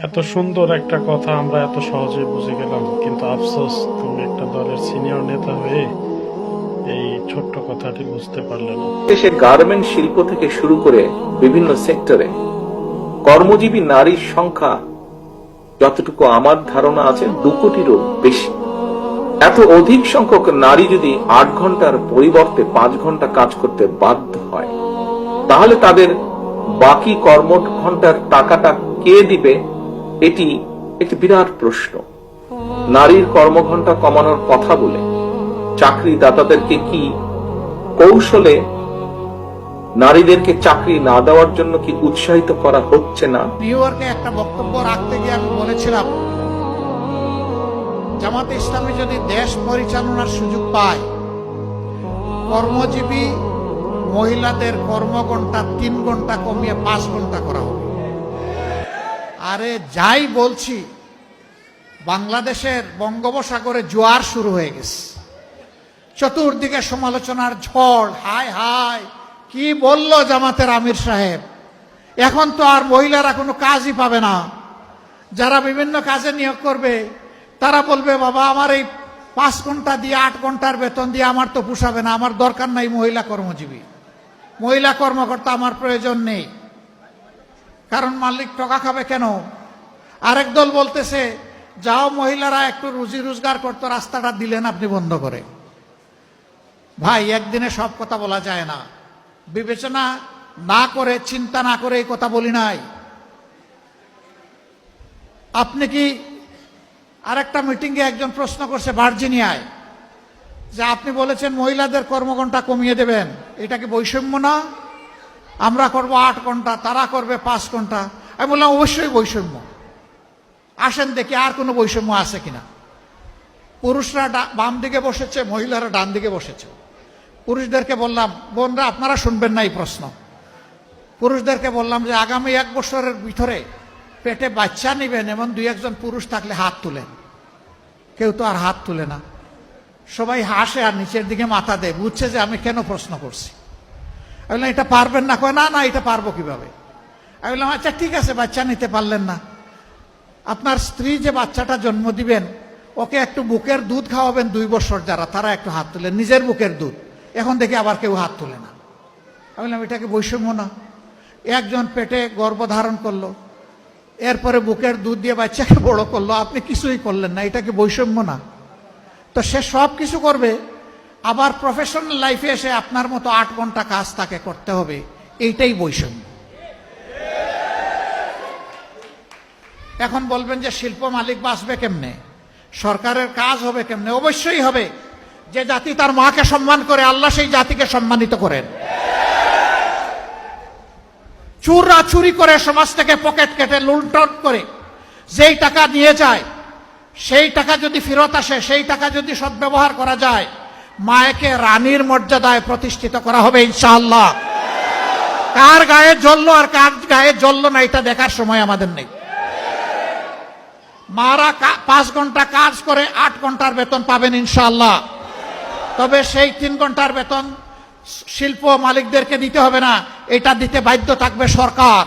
এত সুন্দর একটা কথা আমরা এত সহজে বুঝে গেলাম, কিন্তু আফসোস তুমি একটা দলের সিনিয়র নেতা হয়ে এই ছোট্ট কথাটি বুঝতে পারলে না। দেশের গার্মেন্ট শিল্প থেকে শুরু করে বিভিন্ন সেক্টরে কর্মজীবী নারীর সংখ্যা যতটুকু আমার ধারণা আছে 2 কোটিরও বেশি। এত অধিক সংখ্যক নারী যদি 8 ঘন্টার পরিবর্তে 5 ঘন্টা কাজ করতে বাধ্য হয়, তাহলে তাদের বাকি কর্ম ঘন্টার টাকাটা কে দিবে? এটি একটি বিরাট প্রশ্ন। নারীর কর্মঘণ্টা কমানোর কথা বলে চাকরিদাতাদেরকে কি কৌশলে নারীদেরকে চাকরি না দেওয়ার জন্য কি উৎসাহিত করা হচ্ছে না? নিউ ইয়র্কে একটা বক্তব্য রাখতে গিয়ে আমি বলেছিলাম, জামাতে ইসলামী যদি দেশ পরিচালনার সুযোগ পায়, কর্মজীবী মহিলাদের কর্মঘণ্টা 3 ঘন্টা কমিয়ে 5 ঘন্টা করা হবে। আরে যাই বলছি, বাংলাদেশের বঙ্গোপসাগরে জোয়ার শুরু হয়ে গেছে, চতুর্দিকে সমালোচনার ঝড়। হায় হায়, কি বলল জামাতের আমির সাহেব, এখন তো আর মহিলারা কোনো কাজই পাবে না। যারা বিভিন্ন কাজে নিয়োগ করবে তারা বলবে, বাবা আমার এই 5 ঘন্টা দিয়ে 8 ঘন্টার বেতন দিয়ে আমার তো পোষাবে না, আমার দরকার নাই মহিলা কর্মজীবী, মহিলা কর্মকর্তা আমার প্রয়োজন নেই। কারণ মালিক টাকা খাবে কেন? আরেক দল বলতেছে, যাও মহিলারা একটু রুজি রোজগার করতো, রাস্তাটা দিলেন আপনি বন্ধ করে। ভাই, একদিনে সব কথা বলা যায় না। বিবেচনা না করে, চিন্তা না করে এই কথা বলি নাই। আপনি কি আরেকটা মিটিংয়ে একজন প্রশ্ন করছে ভার্জিনিয়ায়, যে আপনি বলেছেন মহিলাদের কর্মঘণ্টা কমিয়ে দেবেন, এটা কি বৈষম্য না? আমরা করব 8 ঘন্টা, তারা করবে 5 ঘন্টা। আমি বললাম অবশ্যই বৈষম্য। আসেন দেখি আর কোনো বৈষম্য আছে কিনা। পুরুষরা বাম দিকে বসেছে, মহিলারা ডান দিকে বসেছে। পুরুষদেরকে বললাম, বোনরা আপনারা শুনবেন না এই প্রশ্ন। পুরুষদেরকে বললাম যে আগামী 1 বছরের ভিতরে পেটে বাচ্চা নেবেন এমন 2-1 পুরুষ থাকলে হাত তুলেন। কেউ তো আর হাত তুলে না, সবাই হাসে আর নিচের দিকে মাথা দেয়, বুঝছে যে আমি কেন প্রশ্ন করছি। আমি বললাম এটা পারবেন না? কয় না না, এটা পারবো কিভাবে। আমি বললাম আচ্ছা ঠিক আছে, বাচ্চা নিতে পারলেন না, আপনার স্ত্রী যে বাচ্চাটা জন্ম দিবেন ওকে একটু বুকের দুধ খাওয়াবেন 2 বছর, যারা তারা একটু হাত তুলেন, নিজের বুকের দুধ। এখন দেখি আবার কেউ হাত তুলে না। আমি বললাম এটাকে বৈষম্য না? একজন পেটে গর্ভধারণ করলো, এরপরে বুকের দুধ দিয়ে বাচ্চাকে বড় করলো, আপনি কিছুই করলেন না, এটাকে বৈষম্য না? তো সে সব কিছু করবে, আবার প্রফেশনাল লাইফে এসে আপনার মতো 8 ঘন্টা কাজ তাকে করতে হবে, এইটাই বৈষম্য। এখন বলবেন যে শিল্প মালিক বাঁচবে কেমনে, সরকারের কাজ হবে কেমনে? অবশ্যই হবে। যে জাতি তার মাকে সম্মান করে, আল্লাহ সেই জাতিকে সম্মানিত করেন। চুররা চুরি করে সমাজ থেকে পকেট কেটে লুণ্ঠন করে যেই টাকা নিয়ে যায়, সেই টাকা যদি ফেরত আসে, সেই টাকা যদি সদ্ব্যবহার করা যায়, মায়েকে রানীর মর্যাদায় প্রতিষ্ঠিত করা হবে ইনশাআল্লাহ। কার গায়ে জ্বললো আর কার গায়ে জ্বললো না এটা দেখার সময় আমাদের নেই। মারা 5 ঘন্টা কাজ করে 8 ঘন্টার বেতন পাবেন ইনশাআল্লাহ। তবে সেই 3 ঘন্টার বেতন শিল্প মালিকদেরকে দিতে হবে না, এটা দিতে বাধ্য থাকবে সরকার।